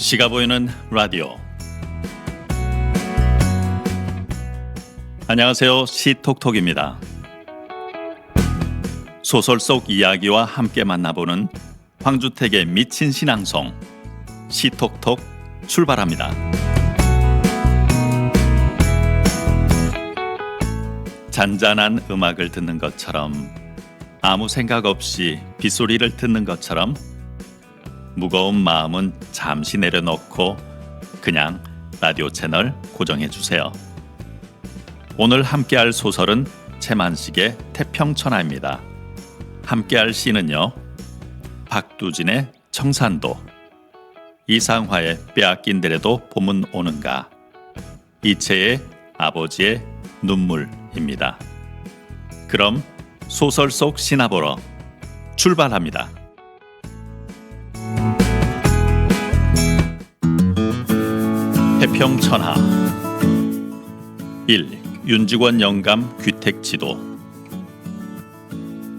시가 보이는 라디오. 안녕하세요. 시톡톡입니다. 소설 속 이야기와 함께 만나보는 황주택의 미친 신앙송 시톡톡 출발합니다. 잔잔한 음악을 듣는 것처럼, 아무 생각 없이 빗소리를 듣는 것처럼 무거운 마음은 잠시 내려놓고 그냥 라디오 채널 고정해 주세요. 오늘 함께할 소설은 채만식의 태평천하입니다. 함께할 시는요, 박두진의 청산도, 이상화의 빼앗긴 데라도 봄은 오는가, 이채의 아버지의 눈물입니다. 그럼 소설 속 신화 보러 출발합니다. 태평천하 1. 윤직원 영감 귀택지도.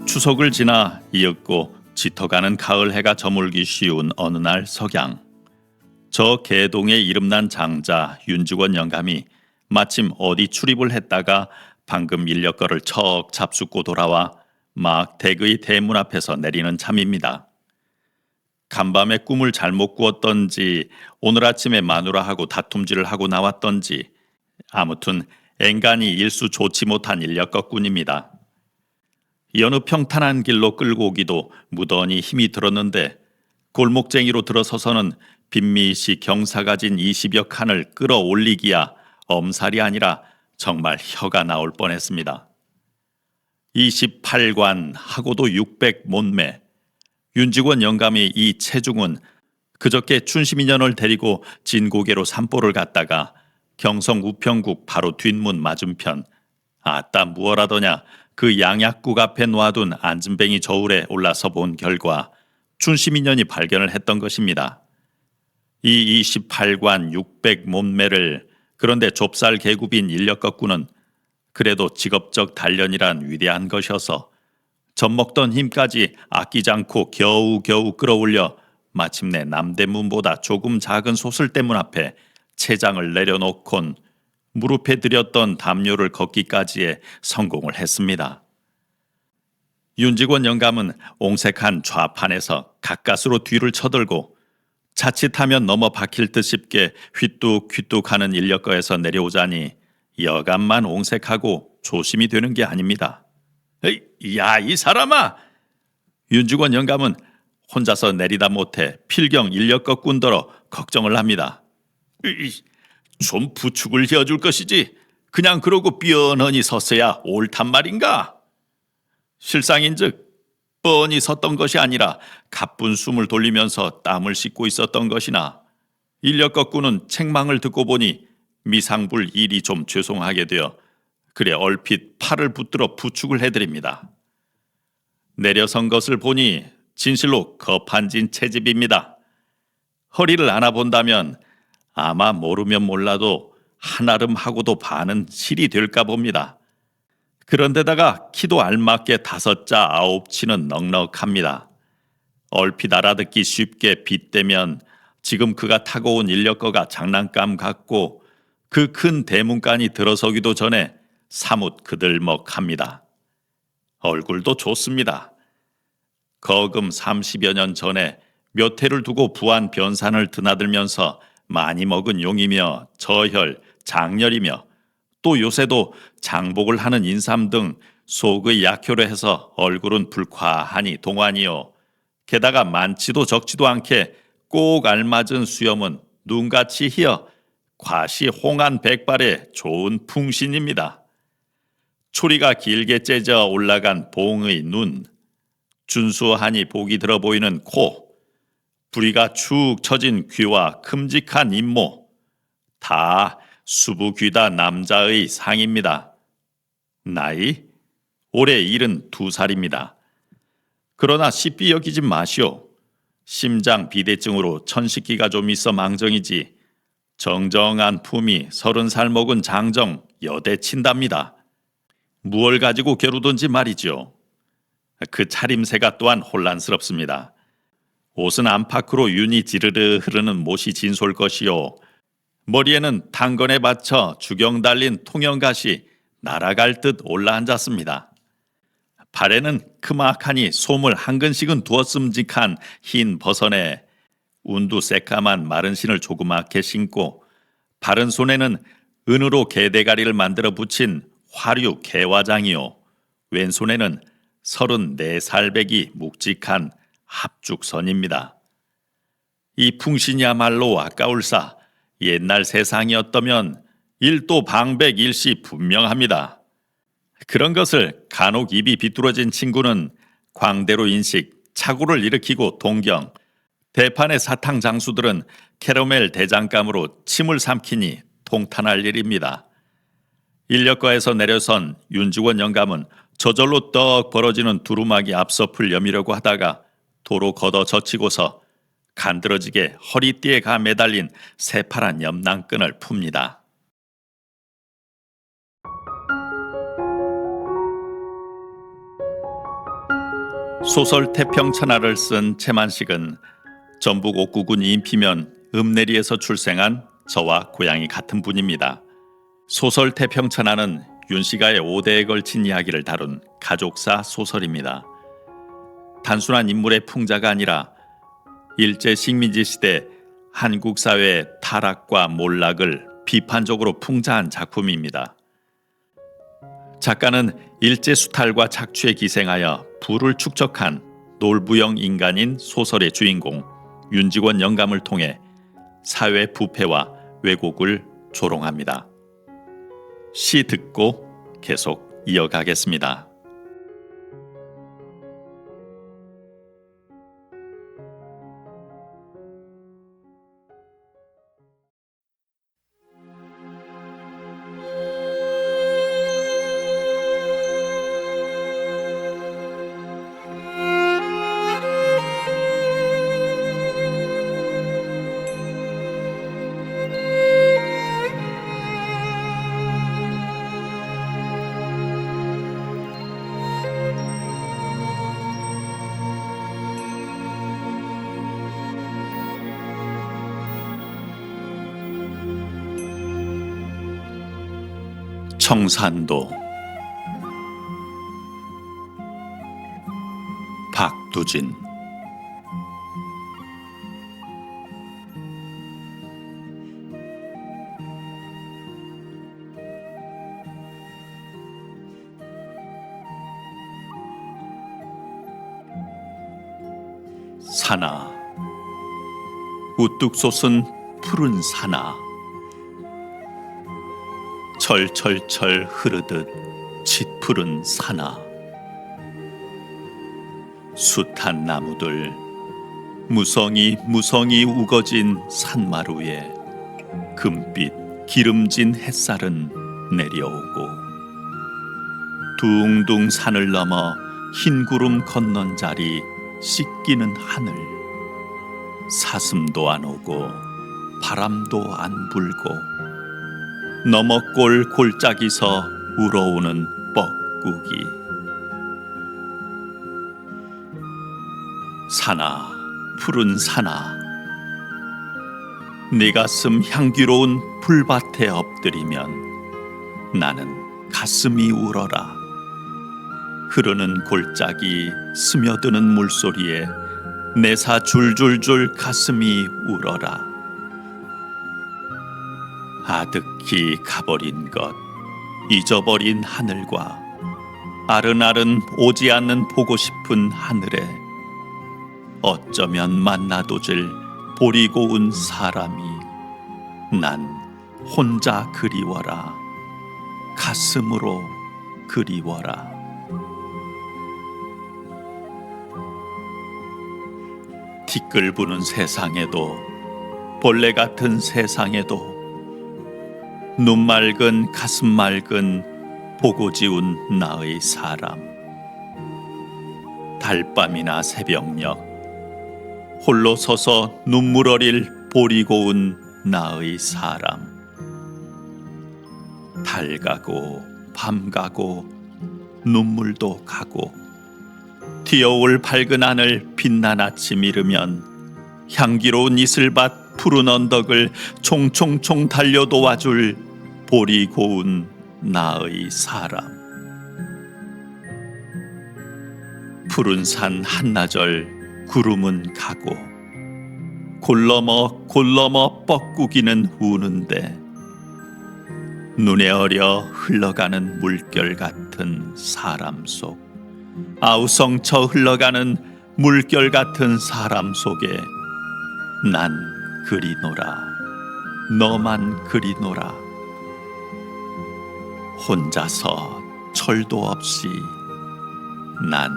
추석을 지나 이윽고 짙어가는 가을 해가 저물기 쉬운 어느 날 석양, 저 개동에 이름난 장자 윤직원 영감이 마침 어디 출입을 했다가 방금 인력거를 척 잡숫고 돌아와 막 댁의 대문 앞에서 내리는 참입니다. 간밤에 꿈을 잘못 꾸었던지 오늘 아침에 마누라하고 다툼질을 하고 나왔던지 아무튼 앵간히 일수 좋지 못한 인력거꾼입니다. 여느 평탄한 길로 끌고 오기도 무던히 힘이 들었는데 골목쟁이로 들어서서는 빈미시 경사 가진 20여 칸을 끌어올리기야 엄살이 아니라 정말 혀가 나올 뻔했습니다. 28관 하고도 600 못매. 윤직원 영감이 이 체중은 그저께 춘심이년을 데리고 진고개로 산보를 갔다가 경성 우평국 바로 뒷문 맞은편, 아따 무얼하더냐, 그 양약국 앞에 놓아둔 안진뱅이 저울에 올라서 본 결과 춘심이년이 발견을 했던 것입니다. 이 28관 600 몸매를 그런데 좁쌀 계급인 인력거꾼은 그래도 직업적 단련이란 위대한 것이어서 젖먹던 힘까지 아끼지 않고 겨우겨우 끌어올려 마침내 남대문보다 조금 작은 소설대문 앞에 채장을 내려놓곤 무릎에 들였던 담요를 걷기까지에 성공을 했습니다. 윤직원 영감은 옹색한 좌판에서 가까스로 뒤를 쳐들고 자칫하면 넘어 박힐 듯 싶게 휘뚝휘뚝하는 인력거에서 내려오자니 여간만 옹색하고 조심이 되는 게 아닙니다. 야, 이 사람아! 윤직원 영감은 혼자서 내리다 못해 필경 인력거꾼더러 걱정을 합니다. 좀 부축을 지어줄 것이지 그냥 그러고 삐어너니 섰어야 옳단 말인가? 실상인즉 뻔히 섰던 것이 아니라 가쁜 숨을 돌리면서 땀을 씻고 있었던 것이나 인력거꾼은 책망을 듣고 보니 미상불 일이 좀 죄송하게 되어 그래 얼핏 팔을 붙들어 부축을 해드립니다. 내려선 것을 보니 진실로 거판진 채집입니다. 허리를 안아본다면 아마 모르면 몰라도 한아름하고도 반은 실이 될까 봅니다. 그런데다가 키도 알맞게 5자 9치는 넉넉합니다. 얼핏 알아듣기 쉽게 빗대면 지금 그가 타고 온 인력거가 장난감 같고 그 큰 대문간이 들어서기도 전에 사뭇 그들먹합니다. 얼굴도 좋습니다. 거금 30여 년 전에 몇 해를 두고 부안 변산을 드나들면서 많이 먹은 용이며 저혈, 장렬이며 또 요새도 장복을 하는 인삼 등 속의 약효로 해서 얼굴은 불쾌하니 동안이요. 게다가 많지도 적지도 않게 꼭 알맞은 수염은 눈같이 희어 과시 홍한 백발의 좋은 풍신입니다. 초리가 길게 째져 올라간 봉의 눈, 준수하니 복이 들어 보이는 코, 부리가 축 처진 귀와 큼직한 입모, 다 수부귀다 남자의 상입니다. 나이? 올해 72살입니다. 그러나 시비 여기지 마시오. 심장 비대증으로 천식기가 좀 있어 망정이지 정정한 품이 30살 먹은 장정 여대 친답니다. 무얼 가지고 겨루든지 말이죠. 그 차림새가 또한 혼란스럽습니다. 옷은 안팎으로 윤이 지르르 흐르는 못이 진솔 것이요 머리에는 당건에 받쳐 주경 달린 통영갓이 날아갈 듯 올라앉았습니다. 발에는 크막하니 솜을 한 근씩은 두었음직한 흰 버선에 운두 새까만 마른 신을 조그맣게 신고 바른 손에는 은으로 개대가리를 만들어 붙인 화류 개화장이요 왼손에는 34살배기 묵직한 합죽선입니다. 이 풍신이야말로 아까울사 옛날 세상이었다면 일도 방백 일시 분명합니다. 그런 것을 간혹 입이 비뚤어진 친구는 광대로 인식, 착오를 일으키고 동경, 대판의 사탕 장수들은 캐러멜 대장감으로 침을 삼키니 통탄할 일입니다. 인력거에서 내려선 윤직원 영감은 저절로 떡 벌어지는 두루마기 앞서 풀 여미려고 하다가 도로 걷어 젖히고서 간드러지게 허리띠에 가 매달린 새파란 염낭끈을 풉니다. 소설 태평천하를 쓴 채만식은 전북 옥구군 인피면 읍내리에서 출생한 저와 고향이 같은 분입니다. 소설 태평천하는 윤씨가의 5대에 걸친 이야기를 다룬 가족사 소설입니다. 단순한 인물의 풍자가 아니라 일제 식민지 시대 한국 사회의 타락과 몰락을 비판적으로 풍자한 작품입니다. 작가는 일제 수탈과 착취에 기생하여 부를 축적한 놀부형 인간인 소설의 주인공 윤직원 영감을 통해 사회 부패와 왜곡을 조롱합니다. 시 듣고 계속 이어가겠습니다. 청산도 박두진 사나 우뚝 솟은 푸른 사나 철철철 흐르듯 짙푸른 사나 숱한 나무들 무성히 우거진 산마루에 금빛 기름진 햇살은 내려오고 둥둥 산을 넘어 흰 구름 건넌 자리 씻기는 하늘 사슴도 안 오고 바람도 안 불고 너머골 골짜기서 우러오는 뻐꾸기 사나 푸른 사나 네 가슴 향기로운 풀밭에 엎드리면 나는 가슴이 울어라 흐르는 골짜기 스며드는 물소리에 내사 줄줄줄 가슴이 울어라 아득히 가버린 것 잊어버린 하늘과 아른아른 오지 않는 보고 싶은 하늘에 어쩌면 만나도질 보리고 온 사람이 난 혼자 그리워라 가슴으로 그리워라 티끌 부는 세상에도 벌레 같은 세상에도 눈 맑은 가슴 맑은 보고 지운 나의 사람 달밤이나 새벽녘 홀로 서서 눈물 어릴 보리 고운 나의 사람 달 가고 밤 가고 눈물도 가고 튀어올 밝은 하늘 빛난 아침 이르면 향기로운 이슬밭 푸른 언덕을 총총총 달려 도와줄 보리 고운 나의 사람. 푸른 산 한나절 구름은 가고 골러머 뻐꾸기는 우는데 눈에 어려 흘러가는 물결 같은 사람 속, 아우성쳐 흘러가는 물결 같은 사람 속에 난 그리노라, 너만 그리노라. 혼자서 철도 없이 난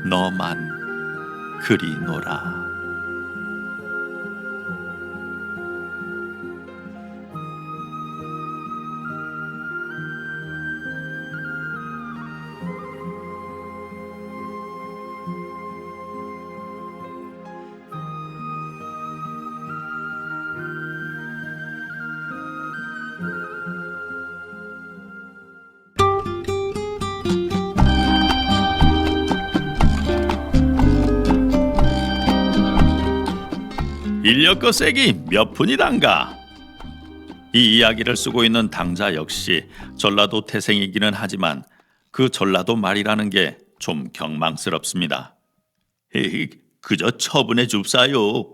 너만 그리노라. 인력거색이 몇 푼이단가? 이 이야기를 쓰고 있는 당자 역시 전라도 태생이기는 하지만 그 전라도 말이라는 게 좀 경망스럽습니다. 에이, 그저 처분해 줍사요.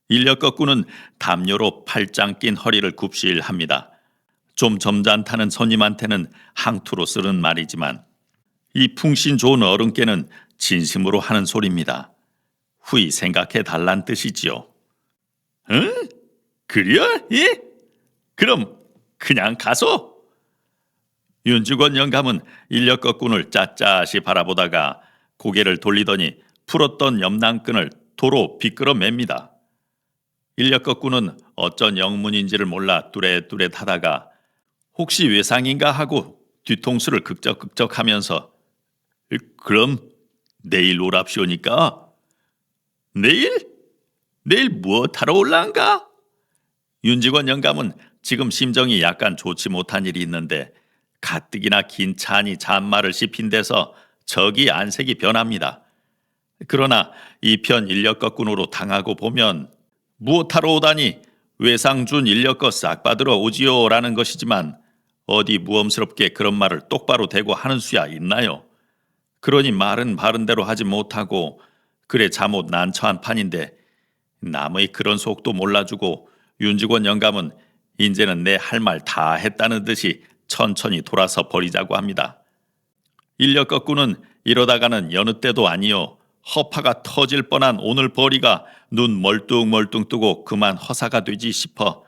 인력거꾸는 담요로 팔짱 낀 허리를 굽실합니다. 좀 점잖다는 손님한테는 항투로 쓰는 말이지만 이 풍신 좋은 어른께는 진심으로 하는 소리입니다. 후이 생각해 달란 뜻이지요. 응? 그려? 예? 그럼 그냥 가소? 윤직원 영감은 인력거꾼을 빳빳이 바라보다가 고개를 돌리더니 풀었던 염낭끈을 도로 비끄러 맵니다. 인력거꾼은 어쩐 영문인지를 몰라 뚜렷뚜렷하다가 혹시 외상인가 하고 뒤통수를 극적극적하면서 그럼 내일 오랍시오니까? 내일? 내일 무엇하러 올라간가? 윤직원 영감은 지금 심정이 약간 좋지 못한 일이 있는데 가뜩이나 긴 찬이 잔말을 씹힌 데서 저기 안색이 변합니다. 그러나 이 편 인력거꾼으로 당하고 보면 무엇하러 오다니 외상준 인력거 싹 받으러 오지요라는 것이지만 어디 무엄스럽게 그런 말을 똑바로 대고 하는 수야 있나요? 그러니 말은 바른 대로 하지 못하고 그래 잠옷 난처한 판인데 남의 그런 속도 몰라주고 윤직원 영감은 이제는 내 할 말 다 했다는 듯이 천천히 돌아서 버리자고 합니다. 인력거꾼은 이러다가는 여느 때도 아니요 허파가 터질 뻔한 오늘 벌이가 눈 멀뚱멀뚱 뜨고 그만 허사가 되지 싶어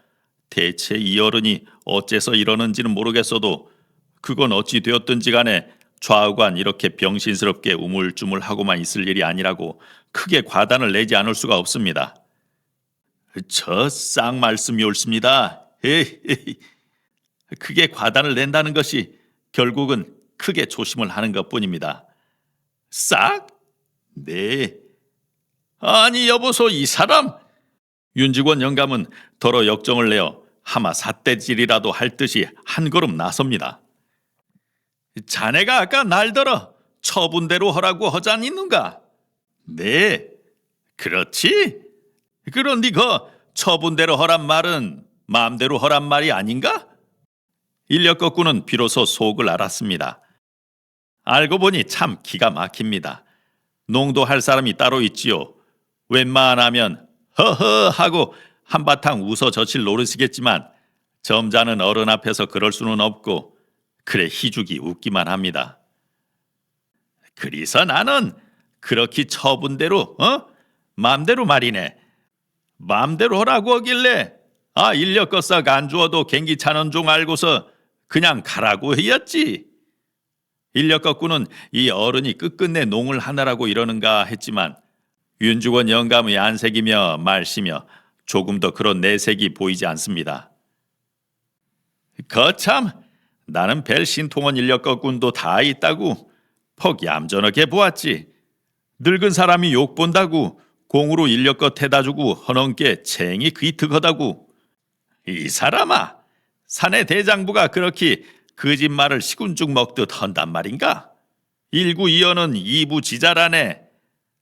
대체 이 어른이 어째서 이러는지는 모르겠어도 그건 어찌 되었든지 간에 좌우간 이렇게 병신스럽게 우물쭈물하고만 있을 일이 아니라고 크게 과단을 내지 않을 수가 없습니다. 저 쌍 말씀이 옳습니다. 에이, 크게 과단을 낸다는 것이 결국은 크게 조심을 하는 것뿐입니다. 싹? 네. 아니 여보소 이 사람? 윤직원 영감은 더러 역정을 내어 하마 삿대질이라도 할 듯이 한 걸음 나섭니다. 자네가 아까 날더러 처분대로 허라고 허잔 있는가? 네. 그렇지? 그런데 그 처분대로 허란 말은 마음대로 허란 말이 아닌가? 인력거꾼은 비로소 속을 알았습니다. 알고 보니 참 기가 막힙니다. 농도할 사람이 따로 있지요. 웬만하면 허허 하고 한바탕 웃어 젖힐 노릇이겠지만 점잖은 어른 앞에서 그럴 수는 없고 그래 희죽이 웃기만 합니다. 그래서 나는 그렇게 처분대로 마음대로 말이네. 마음대로 하라고 하길래 인력거싹 안 주어도 갱기 차는 종 알고서 그냥 가라고 했지. 인력거꾼은 이 어른이 끝끝내 농을 하느라고 이러는가 했지만 윤직원 영감의 안색이며 말씨며 조금 더 그런 내색이 보이지 않습니다. 거참 나는 벨 신통원 인력거꾼도 다 있다고 퍽 얌전하게 보았지. 늙은 사람이 욕본다고 공으로 인력거 태다주고 허넘게 쟁이 귀특하다고. 이 사람아, 사내 대장부가 그렇게 거짓말을 시군죽 먹듯 한단 말인가? 일구이어는 이부지자라네.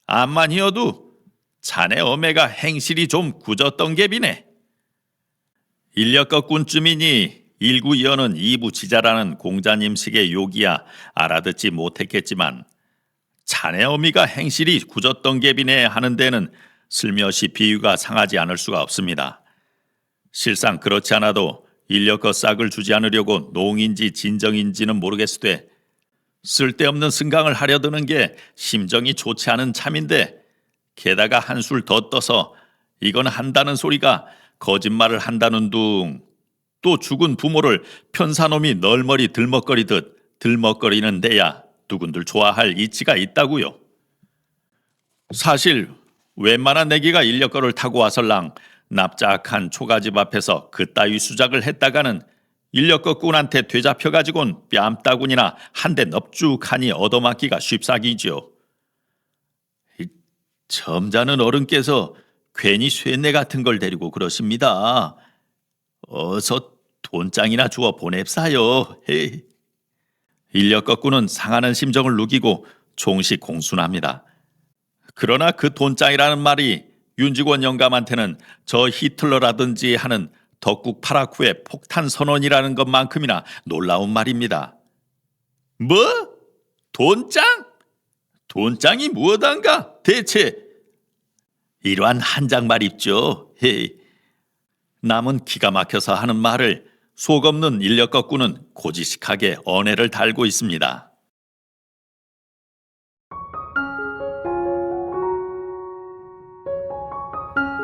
암만 히어도 자네 어매가 행실이 좀 굳었던 갭이네. 인력거꾼쯤이니 일구이어는 이부지자라는 공자님식의 욕이야 알아듣지 못했겠지만 자네 어미가 행실이 굳었던 갭이네 하는 데는 슬며시 비유가 상하지 않을 수가 없습니다. 실상 그렇지 않아도 인력거 싹을 주지 않으려고 농인지 진정인지는 모르겠으되 쓸데없는 승강을 하려 드는 게 심정이 좋지 않은 참인데 게다가 한술 더 떠서 이건 한다는 소리가 거짓말을 한다는 둥 또 죽은 부모를 편사놈이 널머리 들먹거리듯 들먹거리는 데야 누군들 좋아할 이치가 있다고요. 사실 웬만한 내기가 인력거를 타고 와설랑 납작한 초가집 앞에서 그따위 수작을 했다가는 인력거꾼한테 되잡혀가지고는 뺨따구니나 한 대 넙죽하니 얻어맞기가 쉽사기지요. 점잖은 어른께서 괜히 쇠뇌 같은 걸 데리고 그러십니다. 어서 돈장이나 주어 보냅사요. 헤이. 인력거꾼은 상하는 심정을 누기고 종시 공순합니다. 그러나 그 돈장이라는 말이 윤직원 영감한테는 저 히틀러라든지 하는 덕국 파라쿠의 폭탄 선언이라는 것만큼이나 놀라운 말입니다. 뭐? 돈장? 돈장이 무엇한가? 대체 이러한 한장말 입죠. 헤이. 남은 기가 막혀서 하는 말을 속 없는 인력거꾼은 고지식하게 언해를 달고 있습니다.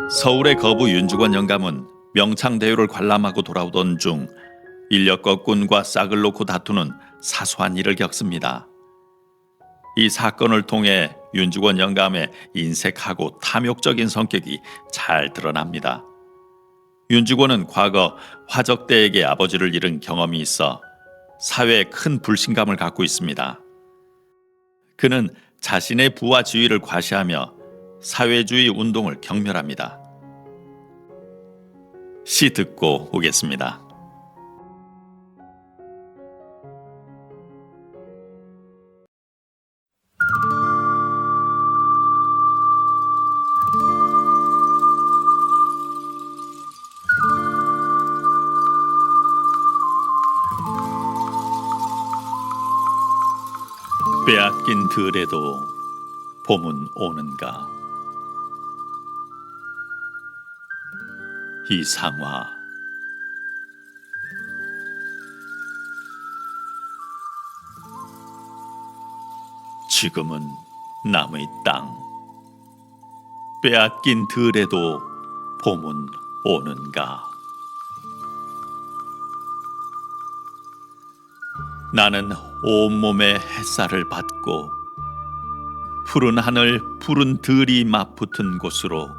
서울의 거부 윤직원 영감은 명창대유를 관람하고 돌아오던 중 인력거꾼과 싹을 놓고 다투는 사소한 일을 겪습니다. 이 사건을 통해 윤직원 영감의 인색하고 탐욕적인 성격이 잘 드러납니다. 윤직원은 과거 화적대에게 아버지를 잃은 경험이 있어 사회에 큰 불신감을 갖고 있습니다. 그는 자신의 부와 지위를 과시하며 사회주의 운동을 경멸합니다. 시 듣고 오겠습니다. 빼앗긴 들에도 봄은 오는가. 이상화. 지금은 남의 땅. 빼앗긴 들에도 봄은 오는가. 나는 온몸에 햇살을 받고 푸른 하늘 푸른 들이 맞붙은 곳으로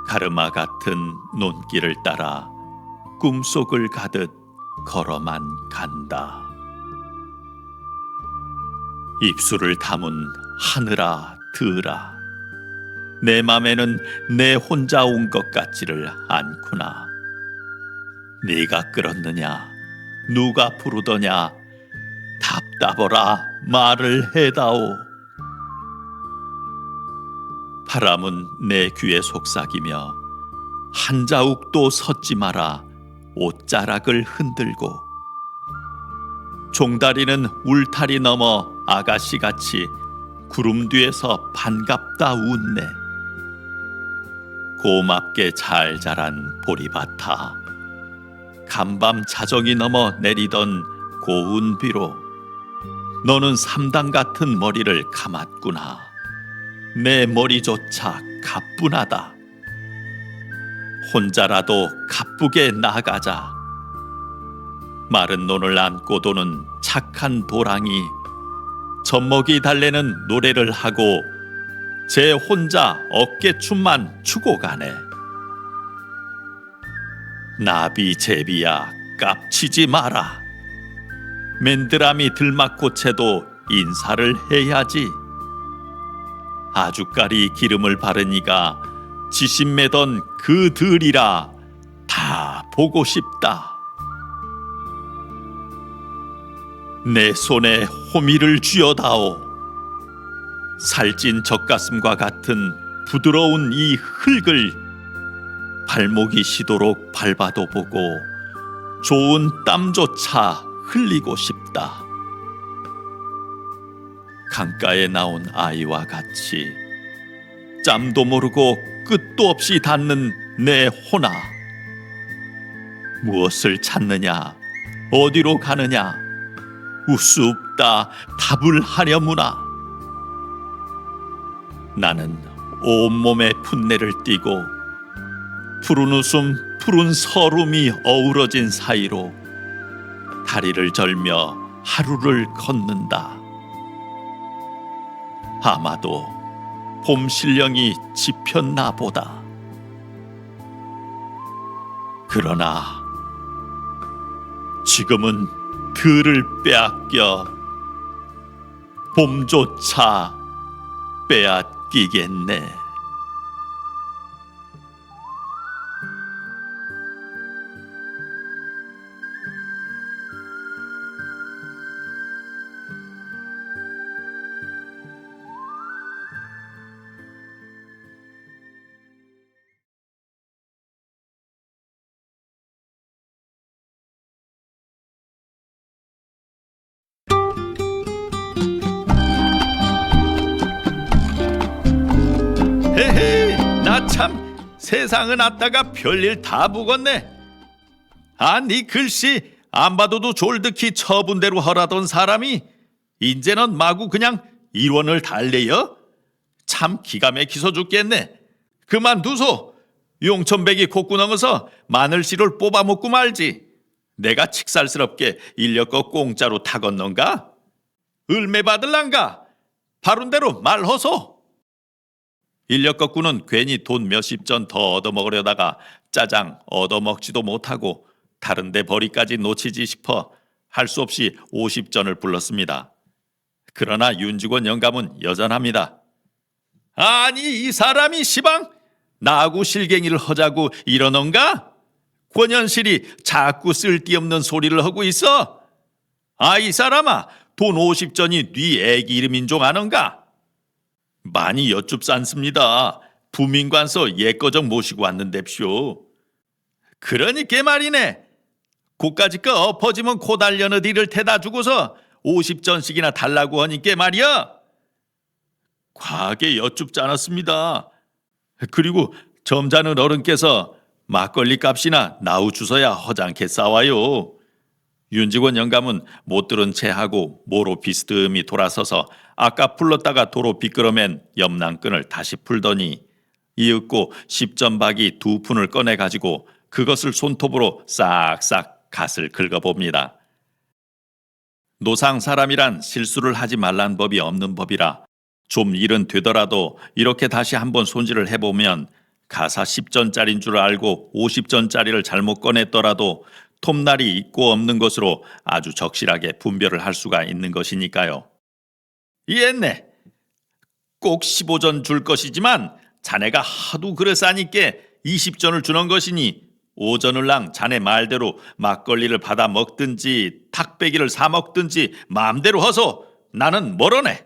가르마 같은 논길을 따라 꿈속을 가듯 걸어만 간다. 입술을 담은 하늘아 들아, 내 맘에는 내 혼자 온 것 같지를 않구나. 네가 끌었느냐, 누가 부르더냐, 답답어라 말을 해다오. 바람은 내 귀에 속삭이며 한 자욱도 섰지 마라 옷자락을 흔들고, 종다리는 울타리 넘어 아가씨같이 구름 뒤에서 반갑다 웃네. 고맙게 잘 자란 보리밭아, 간밤 자정이 넘어 내리던 고운 비로 너는 삼당 같은 머리를 감았구나. 내 머리조차 가뿐하다. 혼자라도 가쁘게 나가자. 마른 논을 안고 도는 착한 도랑이 젖먹이 달래는 노래를 하고 제 혼자 어깨춤만 추고 가네. 나비제비야 깝치지 마라. 맨드라미 들막고채도 인사를 해야지. 아주까리 기름을 바르니가 지신 매던 그 들이라 다 보고 싶다. 내 손에 호미를 쥐어다오. 살찐 젖가슴과 같은 부드러운 이 흙을 발목이 시도록 밟아도 보고 좋은 땀조차 흘리고 싶다. 강가에 나온 아이와 같이 짬도 모르고 끝도 없이 닿는 내 호나. 무엇을 찾느냐, 어디로 가느냐, 우습다 답을 하려무나. 나는 온몸에 풋내를 띠고 푸른 웃음 푸른 서름이 어우러진 사이로 다리를 절며 하루를 걷는다. 아마도 봄 신령이 지폈나 보다. 그러나 지금은 들을 빼앗겨 봄조차 빼앗기겠네. 헤헤, 나 참 세상은 왔다가 별일 다 묵었네. 네 글씨 안 봐도도 졸득히 처분대로 허라던 사람이 인제는 마구 그냥 일원을 달래요? 참 기가 막히서 죽겠네. 그만두소. 용천백이 콧구멍에서 마늘씨를 뽑아먹고 말지. 내가 칙살스럽게 인력거 공짜로 타건넌가? 을매 받을란가? 바른대로 말허소. 인력거꾸는 괜히 돈 몇십 전 더 얻어먹으려다가 짜장 얻어먹지도 못하고 다른데 벌이까지 놓치지 싶어 할 수 없이 50전을 불렀습니다. 그러나 윤직원 영감은 여전합니다. 아니 이 사람이 시방 나하고 실갱이를 하자고 이러는가? 권현실이 자꾸 쓸데없는 소리를 하고 있어. 이 사람아, 돈 50전이 네 애기 이름인 줄 아는가? 많이 여쭙지 않습니다. 부민관서 예거정 모시고 왔는데쇼. 그러니까 말이네. 고까지 거 엎어지면 코 달려는 이를 태다 주고서 50전씩이나 달라고 하니까 말이야. 과하게 여쭙지 않았습니다. 그리고 점잖은 어른께서 막걸리 값이나 나우 주서야 허장케 싸와요. 윤직원 영감은 못 들은 채 하고 모로 비스듬히 돌아서서 아까 풀렀다가 도로 비끄러맨 염낭끈을 다시 풀더니 이윽고 10전박이 2푼을 꺼내가지고 그것을 손톱으로 싹싹 갓을 긁어봅니다. 노상 사람이란 실수를 하지 말란 법이 없는 법이라 좀 일은 되더라도 이렇게 다시 한번 손질을 해보면 가사 10전짜리인 줄 알고 50전짜리를 잘못 꺼냈더라도 톱날이 있고 없는 것으로 아주 적실하게 분별을 할 수가 있는 것이니까요. 이했네. 꼭 15전 줄 것이지만 자네가 하도 그래 싸니까 20전을 주는 것이니 5전을랑 자네 말대로 막걸리를 받아 먹든지 탁배기를 사 먹든지 마음대로 허소. 나는 멀어네.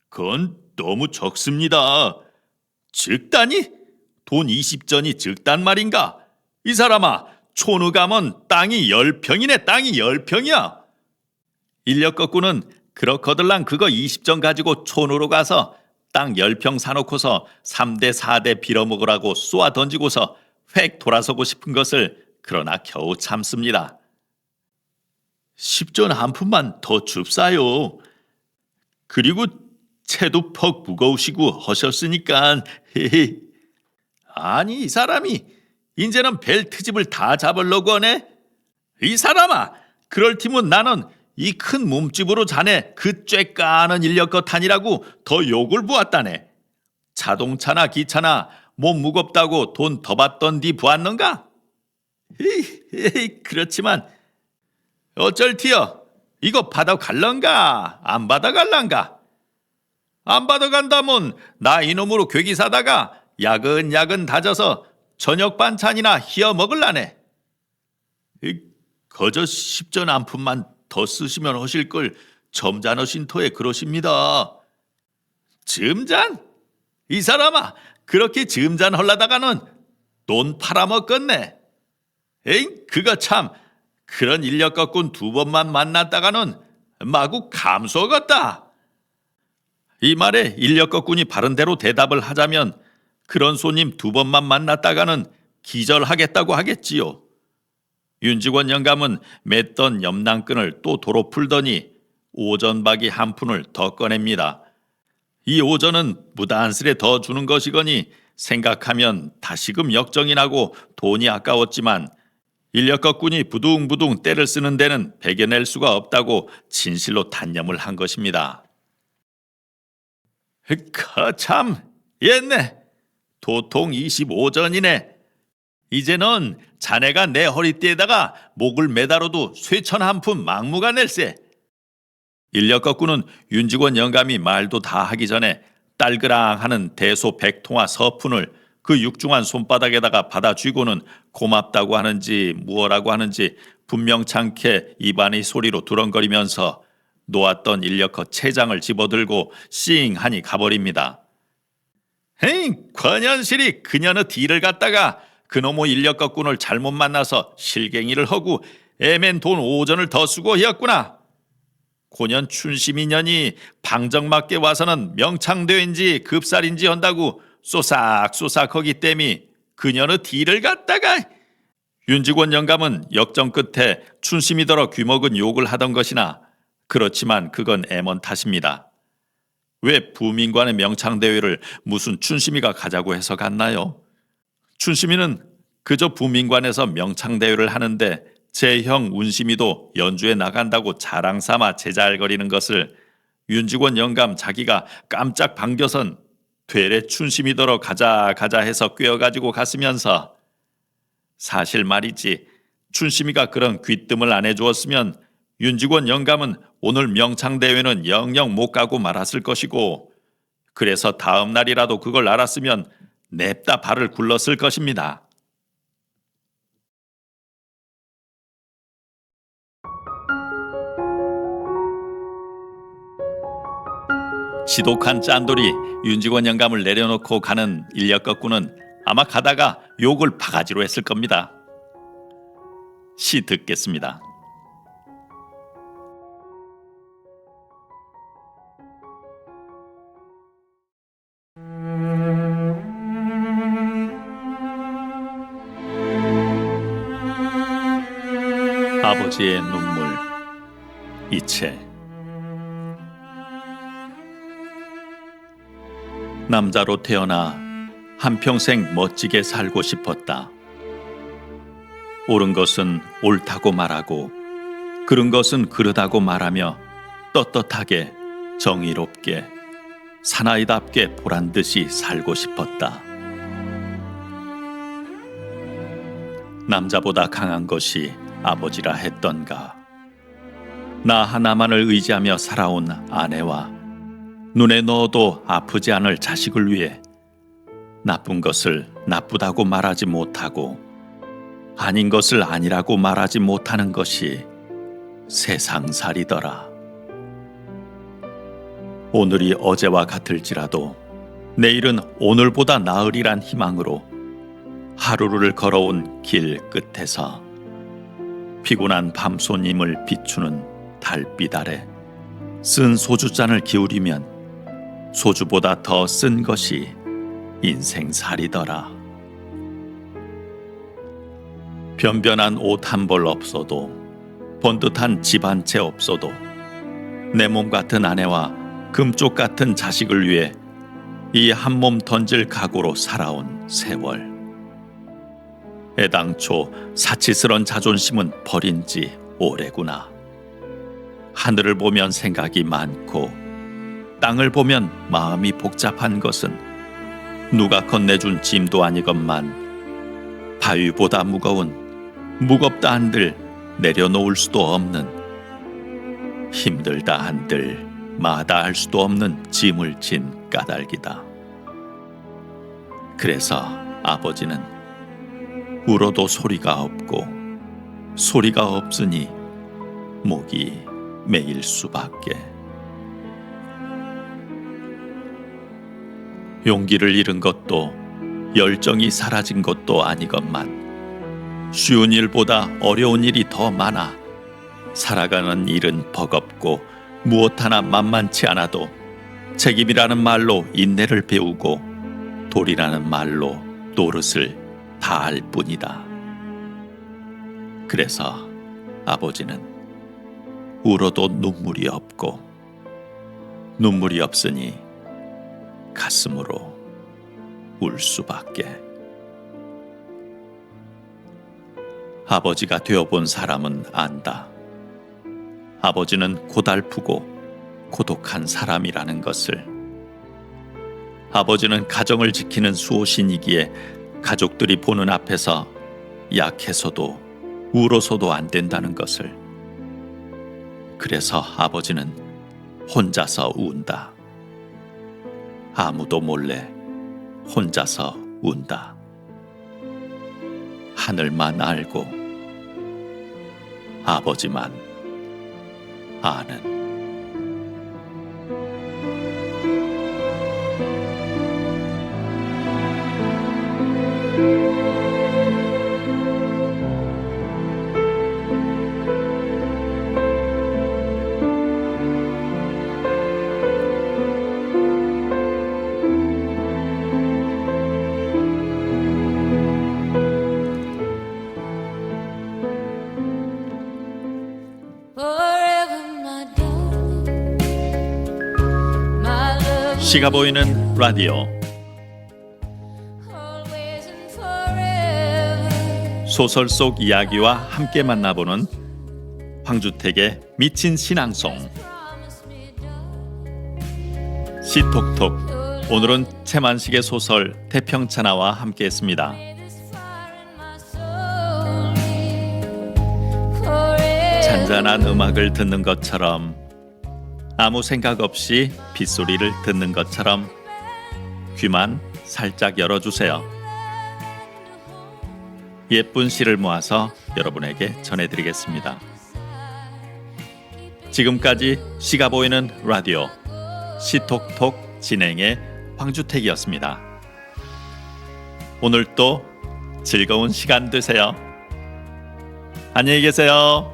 그건 너무 적습니다. 적다니? 돈 20전이 적단 말인가? 이 사람아, 촌우 가면 땅이 10평이네. 땅이 10평이야. 인력거꾸는 그렇거들랑 그거 20전 가지고 촌으로 가서 땅 10평 사놓고서 3대 4대 빌어먹으라고 쏘아 던지고서 획 돌아서고 싶은 것을 그러나 겨우 참습니다. 10전 한 푼만 더 줍사요. 그리고 채도 퍽 무거우시고 하셨으니까. 아니 이 사람이 인제는 벨트집을 다 잡으려고 하네. 이 사람아, 그럴 팀은 나는 이 큰 몸집으로 자네 그 쬐까는 인력거 탄이라고 더 욕을 부었다네. 자동차나 기차나 몸 무겁다고 돈 더 받던 디 부었는가? 그렇지만 어쩔티여. 이거 받아갈런가 안 받아갈란가? 안 받아간다면 나 이놈으로 괴기 사다가 야근야근 다져서 저녁 반찬이나 희어 먹을라네. 거저 10전 한 푼만 더 쓰시면 하실 걸 점잖으신 터에 그러십니다. 점잔? 이 사람아, 그렇게 점잔하려다가는 돈 팔아먹겠네. 에잉, 그거 참, 그런 인력거꾼 두 번만 만났다가는 마구 감속었다. 이 말에 인력거꾼이 바른 대로 대답을 하자면 그런 손님 두 번만 만났다가는 기절하겠다고 하겠지요. 윤직원 영감은 맸던 염낭끈을 또 도로 풀더니 오전박이 한 푼을 더 꺼냅니다. 이 오전은 무단스레 더 주는 것이거니 생각하면 다시금 역정이 나고 돈이 아까웠지만 인력거꾼이 부둥부둥 때를 쓰는 데는 배겨낼 수가 없다고 진실로 단념을 한 것입니다. 참, 옛네. 도통 25전이네. 이제는 자네가 내 허리띠에다가 목을 매달아도 쇠천 한 푼 막무가 낼세. 인력거꾼은 윤직원 영감이 말도 다 하기 전에 딸그랑하는 대소 100통화 서푼을 그 육중한 손바닥에다가 받아 쥐고는 고맙다고 하는지 무엇라고 하는지 분명찮게 입안의 소리로 두렁거리면서 놓았던 인력거 채장을 집어들고 싱하니 가버립니다. 헤이, 권현실이 그녀의 뒤를 갖다가 그놈의 인력거꾼을 잘못 만나서 실갱이를 하고 애맨 돈 5전을 더 쓰고 했구나. 고년 춘심이년이 방정맞게 와서는 명창대인지 급살인지 한다고 쏘싹쏘싹하기 때문에 그녀의 뒤를 갖다가. 윤직원 영감은 역정 끝에 춘심이더러 귀먹은 욕을 하던 것이나 그렇지만 그건 애먼 탓입니다. 왜 부민관의 명창대회를 무슨 춘심이가 가자고 해서 갔나요? 춘심이는 그저 부민관에서 명창대회를 하는데 제 형 운심이도 연주에 나간다고 자랑삼아 제잘거리는 것을 윤직원 영감 자기가 깜짝 반겨선 되레 춘심이더러 가자 해서 꿰어가지고 갔으면서, 사실 말이지 춘심이가 그런 귀뜸을 안 해주었으면 윤직원 영감은 오늘 명창대회는 영영 못 가고 말았을 것이고, 그래서 다음 날이라도 그걸 알았으면 냅다 발을 굴렀을 것입니다. 지독한 짠돌이 윤직원 영감을 내려놓고 가는 인력거꾼은 아마 가다가 욕을 바가지로 했을 겁니다. 시 듣겠습니다. 아버지의 눈물. 이채. 남자로 태어나 한평생 멋지게 살고 싶었다. 옳은 것은 옳다고 말하고 그른 것은 그르다고 말하며 떳떳하게 정의롭게 사나이답게 보란듯이 살고 싶었다. 남자보다 강한 것이 아버지라 했던가. 나 하나만을 의지하며 살아온 아내와 눈에 넣어도 아프지 않을 자식을 위해 나쁜 것을 나쁘다고 말하지 못하고 아닌 것을 아니라고 말하지 못하는 것이 세상살이더라. 오늘이 어제와 같을지라도 내일은 오늘보다 나으리란 희망으로 하루를 걸어온 길 끝에서 피곤한 밤손님을 비추는 달빛 아래 쓴 소주잔을 기울이면 소주보다 더 쓴 것이 인생살이더라. 변변한 옷 한 벌 없어도 번듯한 집 한 채 없어도 내 몸 같은 아내와 금쪽 같은 자식을 위해 이 한 몸 던질 각오로 살아온 세월. 애당초 사치스런 자존심은 버린 지 오래구나. 하늘을 보면 생각이 많고 땅을 보면 마음이 복잡한 것은 누가 건네준 짐도 아니건만 바위보다 무겁다 한들 내려놓을 수도 없는, 힘들다 한들 마다할 수도 없는 짐을 진 까닭이다. 그래서 아버지는 울어도 소리가 없고 소리가 없으니 목이 메일 수밖에. 용기를 잃은 것도 열정이 사라진 것도 아니건만 쉬운 일보다 어려운 일이 더 많아 살아가는 일은 버겁고 무엇 하나 만만치 않아도 책임이라는 말로 인내를 배우고 도리라는 말로 노릇을 다할 뿐이다. 그래서 아버지는 울어도 눈물이 없고 눈물이 없으니 가슴으로 울 수밖에. 아버지가 되어본 사람은 안다. 아버지는 고달프고 고독한 사람이라는 것을. 아버지는 가정을 지키는 수호신이기에 가족들이 보는 앞에서 약해서도 울어서도 안 된다는 것을. 그래서 아버지는 혼자서 운다. 아무도 몰래 혼자서 운다. 하늘만 알고 아버지만 아는. 시가 보이는 라디오 소설 속 이야기와 함께 만나보는 황주택의 미친 신앙송 시톡톡. 오늘은 채만식의 소설 태평천하와 함께했습니다. 잔잔한 음악을 듣는 것처럼 아무 생각 없이 빗소리를 듣는 것처럼 귀만 살짝 열어주세요. 예쁜 시를 모아서 여러분에게 전해드리겠습니다. 지금까지 시가 보이는 라디오 시톡톡 진행의 황주택이었습니다. 오늘도 즐거운 시간 되세요. 안녕히 계세요.